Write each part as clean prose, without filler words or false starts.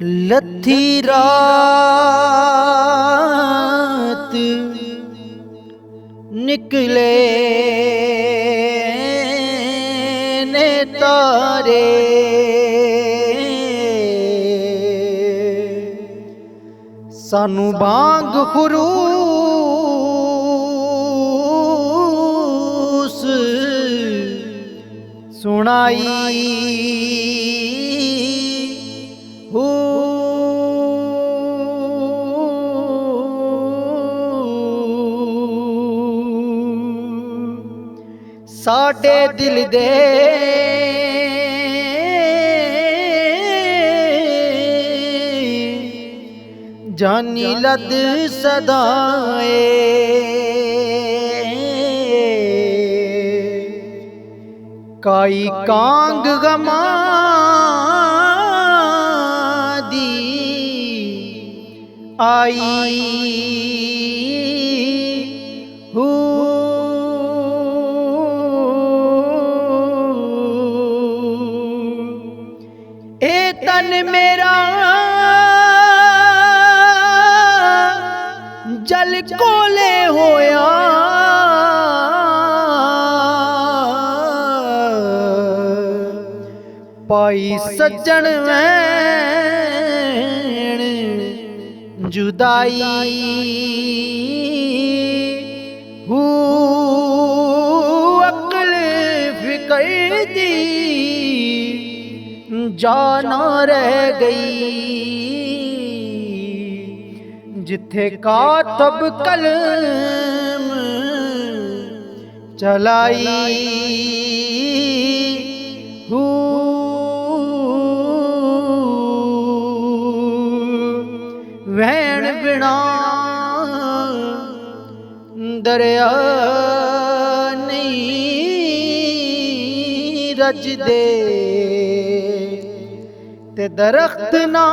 लथी रात निकले ने तारे, सानू बांग खुरूस सुनाई हो। साडे दिल दे जानी लद सदाए, काई कांग गमा दी आई हूँ। ए तन मेरा जल कोले होया, पाई सज्जन वैण जुदाई हू। अकल फिकर दी जाना रह गई, जिथे कातब कलम चलाई हूँ। वैण बिना दरिया नहीं रजदे, ते दरख्त ना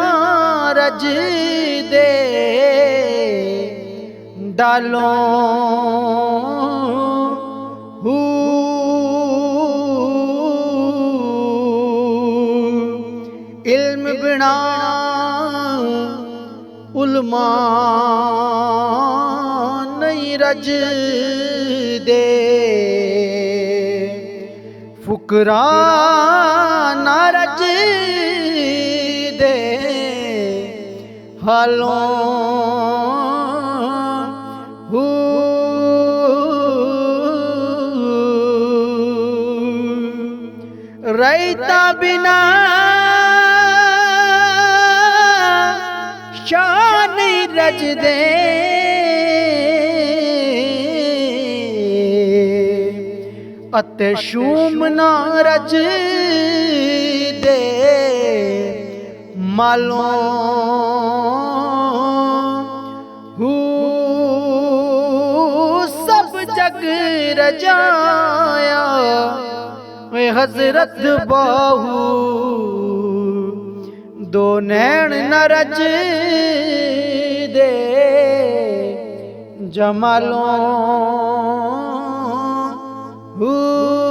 रज दे डालों हूँ। इल्म बिना उलमा नहीं रज दे, फुकरा ना रज दे हालों हूँ। रैता बिना शान रज दे, अते शूम ना रज दे मालों हूँ। सब जग रजाया वे हजरत बाहू, दो नैन न रज दे जमालों हूँ।